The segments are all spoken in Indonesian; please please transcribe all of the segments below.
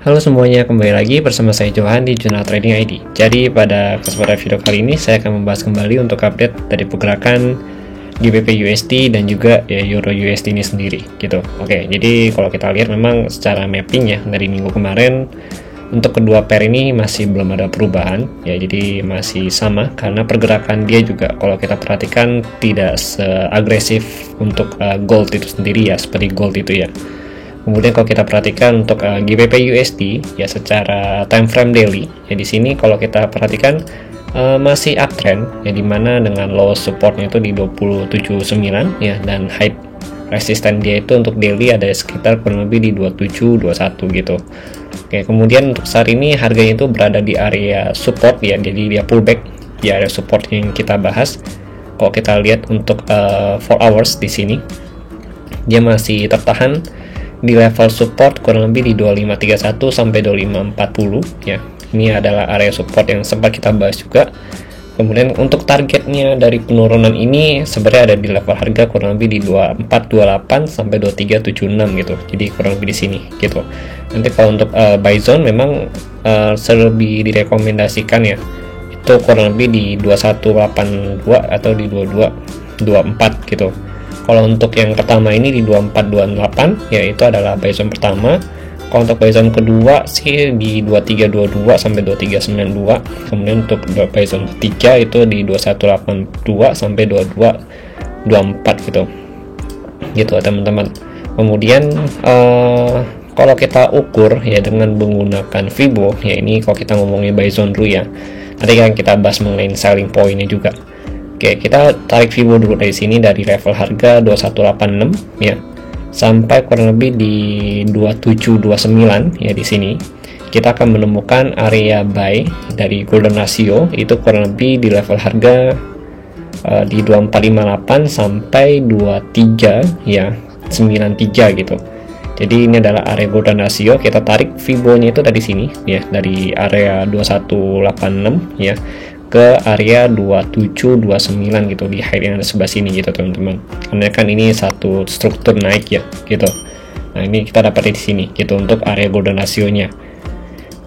Halo semuanya, kembali lagi bersama saya Johan di Jurnal Trading ID. Jadi pada kesempatan video kali ini saya akan membahas kembali untuk update dari pergerakan GBP USD dan juga Euro USD ini sendiri gitu. Oke, jadi kalau kita lihat memang secara mapping ya dari minggu kemarin untuk kedua pair ini masih belum ada perubahan ya, jadi masih sama karena pergerakan dia juga kalau kita perhatikan tidak seagresif untuk gold itu sendiri ya, seperti gold itu ya. Kemudian kalau kita perhatikan untuk GBP USD ya secara time frame daily ya, di sini kalau kita perhatikan masih uptrend ya, dimana dengan low supportnya itu di 27.9 ya, dan high resisten dia itu untuk daily ada sekitar kurang lebih di 27.21 gitu. Oke, kemudian untuk saat ini harganya itu berada di area support ya, jadi dia pullback di area support yang kita bahas. Kalau kita lihat untuk 4 hours di sini dia masih tertahan di level support kurang lebih di 2531 sampai 2540 ya. Ini adalah area support yang sempat kita bahas juga. Kemudian untuk targetnya dari penurunan ini sebenarnya ada di level harga kurang lebih di 2428 sampai 2376 gitu. Jadi kurang lebih di sini gitu. Nanti kalau untuk buy zone memang lebih direkomendasikan ya, itu kurang lebih di 2182 atau di 2224 gitu. Kalau untuk yang pertama ini di 2428 ya, itu adalah buy zone pertama. Kalau untuk buy zone kedua sih di 2322 sampai 2392. Kemudian untuk buy zone ketiga itu di 2182 sampai 2224 gitu. Gitu teman-teman. Kemudian kalau kita ukur ya dengan menggunakan Fibo ya, ini kalau kita ngomongin buy zone dulu ya. Nanti kan kita bahas mengenai selling point-nya juga. Oke, kita tarik Fibo dulu dari sini, dari level harga 2186 ya sampai kurang lebih di 2729 ya. Di sini kita akan menemukan area buy dari golden ratio itu kurang lebih di level harga di 2458 sampai 23 ya 93 gitu. Jadi ini adalah area golden ratio. Kita tarik Fibo-nya itu dari sini ya, dari area 2186 ya ke area 2729 gitu, di height yang ada sebelah sini gitu teman-teman. Karena kan ini satu struktur naik ya gitu. Nah, ini kita dapat di sini gitu untuk area golden ratio-nya.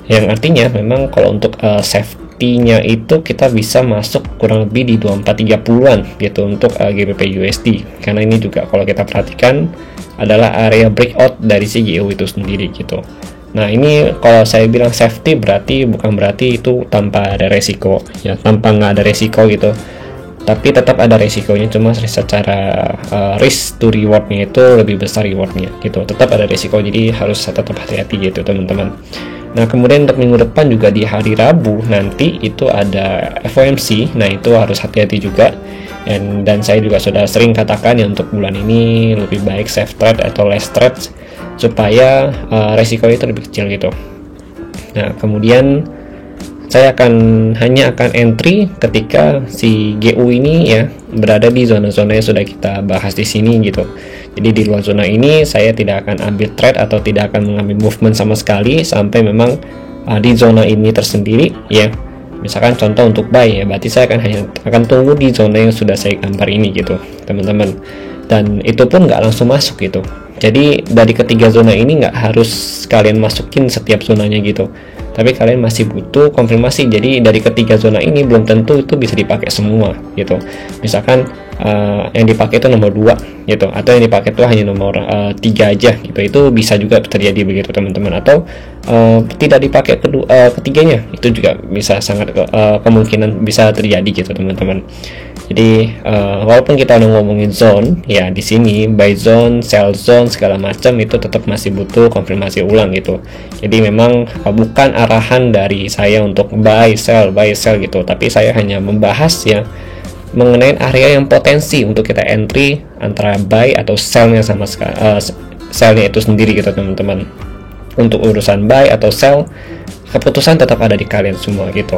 Yang artinya memang kalau untuk safety-nya itu kita bisa masuk kurang lebih di 2430-an gitu untuk GBP USD. Karena ini juga kalau kita perhatikan adalah area breakout dari CGO itu sendiri gitu. Nah, ini kalau saya bilang safety bukan berarti itu tanpa ada resiko ya, tanpa nggak ada resiko gitu, tapi tetap ada resikonya, cuma secara risk to rewardnya itu lebih besar rewardnya gitu, tetap ada resiko, jadi harus tetap hati-hati gitu teman-teman. Nah, kemudian untuk minggu depan juga di hari Rabu nanti itu ada FOMC, nah itu harus hati-hati juga. Dan saya juga sudah sering katakan ya, untuk bulan ini lebih baik safe trade atau less trade supaya resiko itu lebih kecil gitu. Nah, kemudian saya hanya akan entry ketika si GU ini ya berada di zona-zona yang sudah kita bahas di sini gitu. Jadi di luar zona ini saya tidak akan ambil trade atau tidak akan mengambil movement sama sekali sampai memang di zona ini tersendiri ya. Misalkan contoh untuk buy ya, berarti saya akan tunggu di zona yang sudah saya gambar ini gitu teman-teman. Dan itu pun nggak langsung masuk gitu. Jadi dari ketiga zona ini nggak harus kalian masukin setiap zonanya gitu, tapi kalian masih butuh konfirmasi. Jadi dari ketiga zona ini belum tentu itu bisa dipakai semua gitu. Misalkan yang dipakai itu nomor 2 gitu, atau yang dipakai itu hanya nomor 3 aja gitu, itu bisa juga terjadi begitu teman-teman. Atau tidak dipakai ketiganya, itu juga bisa sangat kemungkinan bisa terjadi gitu teman-teman. Jadi walaupun kita udah ngomongin zone ya, di sini buy zone, sell zone segala macam itu tetap masih butuh konfirmasi ulang gitu. Jadi memang bukan arahan dari saya untuk buy sell gitu, tapi saya hanya membahas ya mengenai area yang potensi untuk kita entry antara buy atau sell-nya sama sell-nya itu sendiri gitu teman-teman. Untuk urusan buy atau sell, keputusan tetap ada di kalian semua gitu.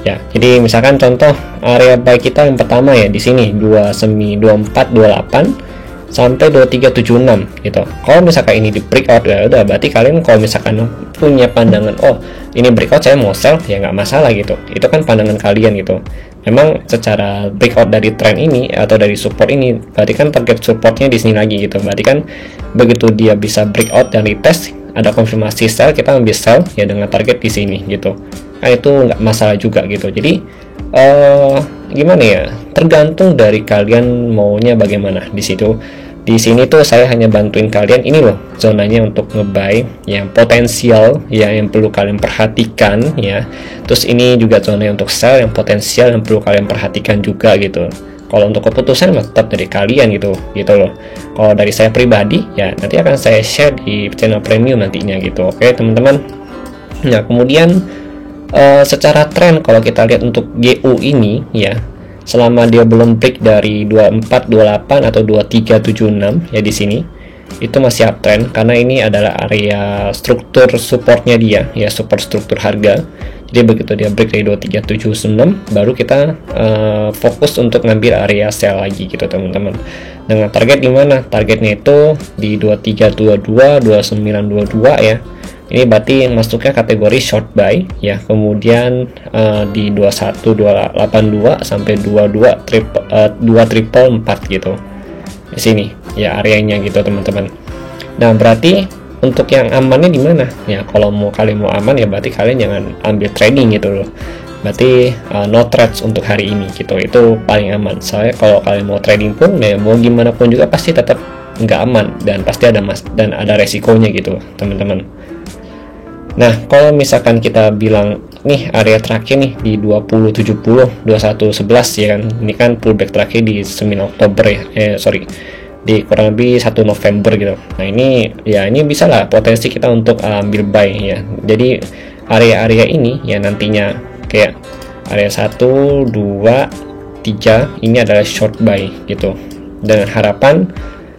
Ya, jadi misalkan contoh area buy kita yang pertama ya di sini 2428 sampai 2376 gitu. Kalau misalkan ini di breakout ya udah, berarti kalian kalau misalkan punya pandangan oh ini breakout saya mau sell ya nggak masalah gitu. Itu kan pandangan kalian gitu. Memang secara breakout dari trend ini atau dari support ini, berarti kan target supportnya di sini lagi gitu. Berarti kan begitu dia bisa breakout dan retest ada konfirmasi sell, kita ambil sell ya dengan target di sini gitu. Nah itu nggak masalah juga gitu. Jadi gimana ya, tergantung dari kalian maunya bagaimana di situ. Di sini tuh saya hanya bantuin kalian, ini loh zonanya untuk ngebuy yang potensial ya, yang perlu kalian perhatikan ya. Terus ini juga zona untuk sell yang potensial yang perlu kalian perhatikan juga gitu. Kalau untuk keputusan tetap dari kalian gitu loh. Kalau dari saya pribadi ya nanti akan saya share di channel premium nantinya gitu. Oke teman-teman. Nah kemudian secara tren kalau kita lihat untuk GU ini ya, selama dia belum break dari 2428 atau 2376 ya di sini, itu masih uptrend karena ini adalah area struktur supportnya dia ya, support struktur harga. Jadi begitu dia break dari 2376 baru kita fokus untuk ngambil area sell lagi gitu teman-teman. Dengan target di mana? Targetnya itu di 2322 2922 ya. Ini berarti masuknya kategori short buy ya. Kemudian di 21282 sampai 224 gitu. Di sini ya areanya gitu teman-teman. Nah, berarti untuk yang amannya di mana? Ya, kalau kalian mau aman ya berarti kalian jangan ambil trading gitu loh. Berarti no trades untuk hari ini gitu. Itu paling aman. Soalnya kalau kalian mau trading pun ya mau gimana pun juga pasti tetap nggak aman dan pasti ada ada resikonya gitu, teman-teman. Nah, kalau misalkan kita bilang nih area terakhir nih di 2070 2111 ya kan. Ini kan pullback terakhir di 9 Oktober ya. Di kurang lebih 1 November gitu. Nah, ini ya ini bisa lah potensi kita untuk ambil buy ya. Jadi area-area ini ya nantinya kayak area 1 2 3 ini adalah short buy gitu. Dan harapan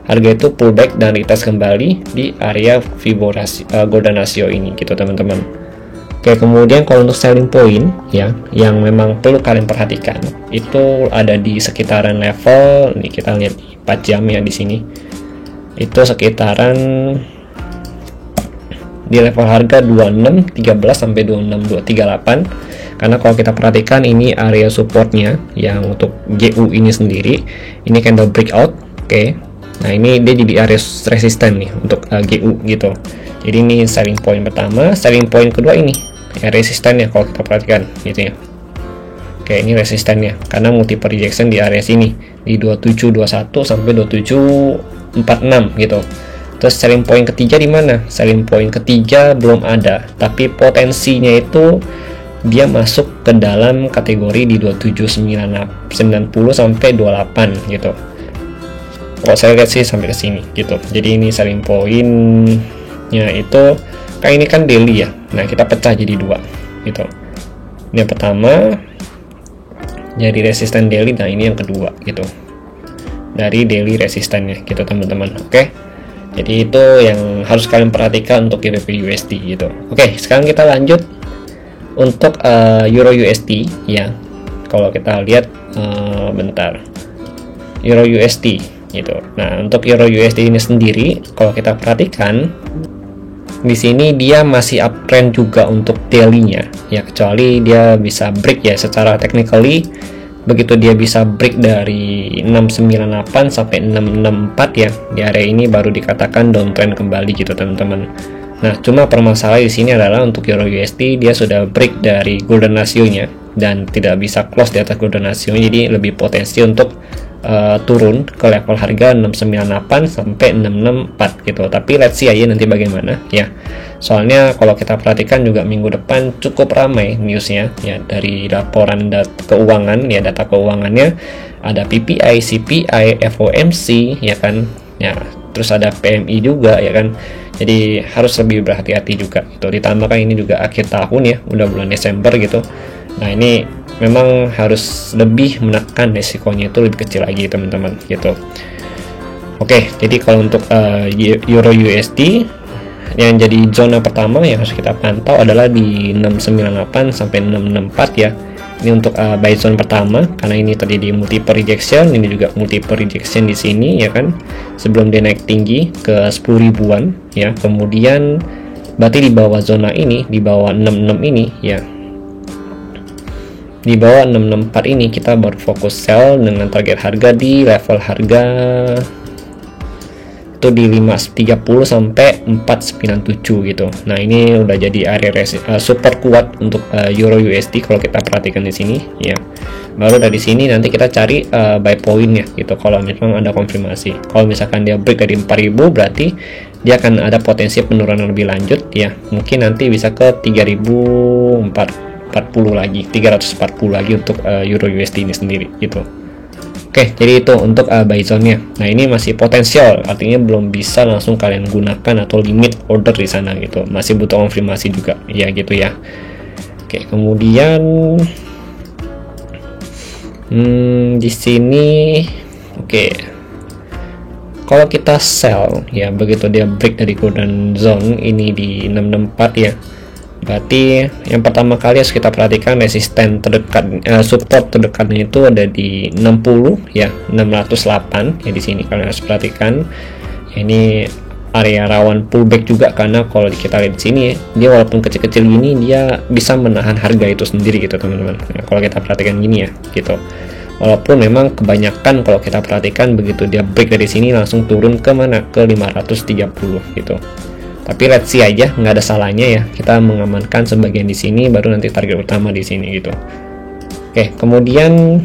harga itu pullback dan retest kembali di area Fibonacci Golden Ratio ini gitu teman-teman. Oke, kemudian kalau untuk selling point ya yang memang perlu kalian perhatikan itu ada di sekitaran level ini, kita lihat di 4 jam ya di sini. Itu sekitaran di level harga 2613 sampai 26238. Karena kalau kita perhatikan ini area supportnya yang untuk GU ini sendiri, ini candle breakout. Oke. Nah, ini dia jadi area resisten nih untuk GU gitu. Jadi ini selling point pertama, selling point kedua ini ya resistennya kalau kita perhatikan gitu ya. Oke, ini resistennya karena multiple rejection di area sini di 2721 sampai 2746 gitu. Terus selling point ketiga di mana? Selling point ketiga belum ada, tapi potensinya itu dia masuk ke dalam kategori di 2790 sampai 28 gitu. Kalau saya lihat sih sampai ke sini gitu. Jadi ini selling point-nya itu kayak ini kan daily ya. Nah, kita pecah jadi dua gitu. Ini yang pertama jadi resisten daily, nah ini yang kedua gitu. Dari daily resistennya gitu teman-teman. Oke. Jadi itu yang harus kalian perhatikan untuk GBP USD gitu. Oke, sekarang kita lanjut untuk Euro USD ya. Kalau kita lihat bentar. Euro USD gitu. Nah, untuk Euro USD ini sendiri kalau kita perhatikan di sini dia masih uptrend juga untuk daily-nya ya, kecuali dia bisa break ya secara technically. Begitu dia bisa break dari 698 sampai 664 ya, di area ini baru dikatakan downtrend kembali gitu teman-teman. Nah, cuma permasalahan di sini adalah untuk Euro USD dia sudah break dari golden ratio-nya dan tidak bisa close di atas golden ratio, jadi lebih potensi untuk turun ke level harga 698 sampai 664 gitu. Tapi let's see aja nanti bagaimana ya. Soalnya kalau kita perhatikan juga minggu depan cukup ramai newsnya ya, dari laporan keuangan ya, data keuangannya ada PPI, CPI, FOMC ya kan. Ya, terus ada PMI juga ya kan. Jadi harus lebih berhati-hati juga gitu. Ditambah kan ini juga akhir tahun ya, udah bulan Desember gitu. Nah, ini memang harus lebih menekan resikonya itu lebih kecil lagi teman-teman gitu. Oke, jadi kalau untuk Euro USD yang jadi zona pertama yang harus kita pantau adalah di 698 sampai 664 ya. Ini untuk buy zone pertama karena ini terjadi multiple rejection, ini juga multiple rejection di sini ya kan. Sebelum dia naik tinggi ke 10 ribuan ya. Kemudian berarti di bawah zona ini, di bawah 66 ini ya. Di bawah 664 ini kita baru fokus sell dengan target harga di level harga itu di 530 sampai 497 gitu. Nah, ini udah jadi area super kuat untuk Euro USD kalau kita perhatikan di sini ya. Baru dari sini nanti kita cari buy point ya gitu kalau memang ada konfirmasi. Kalau misalkan dia break dari 4000 berarti dia akan ada potensi penurunan lebih lanjut ya. Mungkin nanti bisa ke 3040 lagi, 340 lagi untuk Euro USD ini sendiri gitu. Oke, jadi itu untuk buy zone-nya. Nah, ini masih potensial, artinya belum bisa langsung kalian gunakan atau limit order di sana gitu. Masih butuh konfirmasi juga, ya gitu ya. Oke, kemudian di sini, oke. Kalau kita sell, ya begitu dia break dari golden zone ini di 664 ya. Berarti yang pertama kali harus kita perhatikan resisten terdekat, support terdekatnya itu ada di 60 ya, 608 ya. Di sini kalian harus perhatikan ini area rawan pullback juga, karena kalau kita lihat di sini dia walaupun kecil-kecil gini dia bisa menahan harga itu sendiri gitu teman-teman. Nah, kalau kita perhatikan gini ya gitu. Walaupun memang kebanyakan kalau kita perhatikan begitu dia break dari sini langsung turun ke mana, ke 530 gitu. Tapi let's see aja, nggak ada salahnya ya kita mengamankan sebagian di sini, baru nanti target utama di sini gitu. Oke, kemudian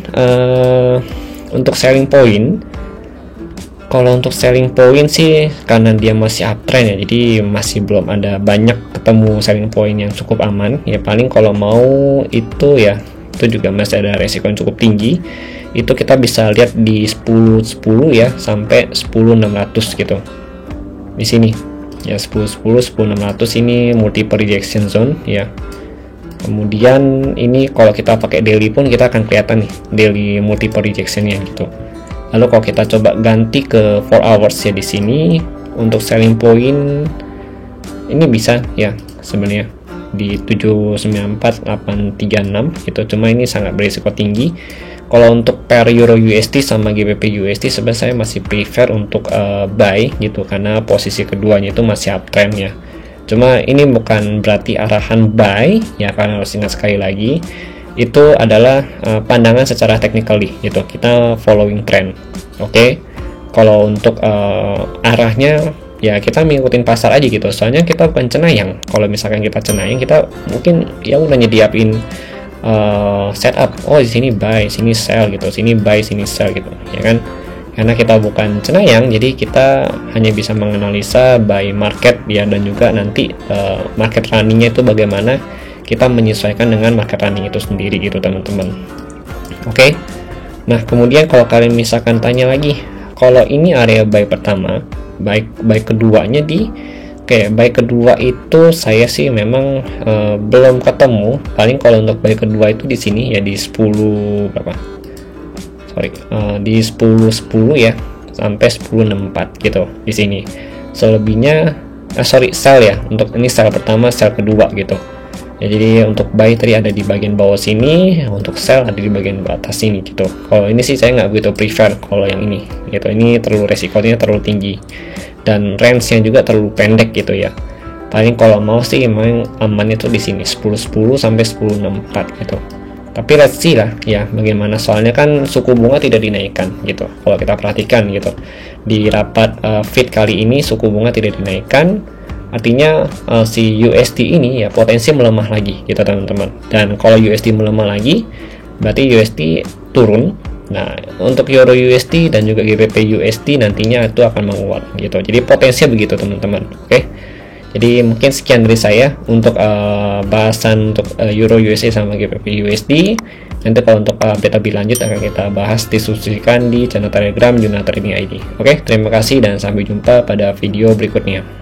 untuk selling point, kalau untuk selling point sih karena dia masih uptrend ya, jadi masih belum ada banyak ketemu selling point yang cukup aman ya. Paling kalau mau itu ya, itu juga masih ada resiko yang cukup tinggi. Itu kita bisa lihat di 10.10 ya sampai 10.600 gitu di sini. Ya 10.600 ini multiple rejection zone ya. Kemudian ini kalau kita pakai daily pun kita akan kelihatan nih daily multiple rejectionnya gitu. Lalu kalau kita coba ganti ke 4 hours ya di sini untuk selling point ini bisa ya sebenarnya di 794.836 gitu. Cuma ini sangat berisiko tinggi. Kalau untuk pair Euro USD sama GBP USD sebenarnya saya masih prefer untuk buy gitu, karena posisi keduanya itu masih uptrend ya. Cuma ini bukan berarti arahan buy ya, karena harus ingat sekali lagi itu adalah pandangan secara technically gitu. Kita following trend. Oke. Kalau untuk arahnya ya kita mengikutin pasar aja gitu. Soalnya kita bukan cenayang. Kalau misalkan kita cenayang, kita mungkin ya udah nyediain setup, oh di sini buy, sini sell gitu, sini buy, sini sell gitu ya kan. Karena kita bukan cenayang, jadi kita hanya bisa menganalisa buy market ya, dan juga nanti market runningnya itu bagaimana kita menyesuaikan dengan market running itu sendiri gitu teman-teman. Oke. Nah, kemudian kalau kalian misalkan tanya lagi, kalau ini area buy pertama, buy keduanya di buy kedua itu saya sih memang belum ketemu. Paling kalau untuk buy kedua itu di sini ya di 10 berapa? Sorry, di 10.10 ya sampai 10.64 gitu di sini. Selebihnya sell ya. Untuk ini sell pertama, sell kedua gitu. Ya, jadi untuk buy tadi ada di bagian bawah sini, untuk sell ada di bagian atas sini gitu. Kalau ini sih saya nggak begitu prefer kalau yang ini gitu. Ini terlalu resikonya terlalu tinggi. Dan range-nya juga terlalu pendek gitu ya. Paling kalau mau sih emang aman itu di sini 10.10 sampai 10.64 gitu. Tapi let's see lah ya bagaimana, soalnya kan suku bunga tidak dinaikkan gitu. Kalau kita perhatikan gitu di rapat Fed kali ini suku bunga tidak dinaikkan, artinya si USD ini ya potensi melemah lagi gitu teman-teman. Dan kalau USD melemah lagi berarti USD turun. Nah, untuk Euro USD dan juga GBP USD nantinya itu akan menguat gitu. Jadi potensinya begitu teman-teman. Oke. Jadi mungkin sekian dari saya untuk bahasan untuk Euro USD sama GBP USD. Nanti kalau untuk update lebih lanjut akan kita bahas, diskusikan di channel Telegram Juna Trading ID. Oke, terima kasih dan sampai jumpa pada video berikutnya.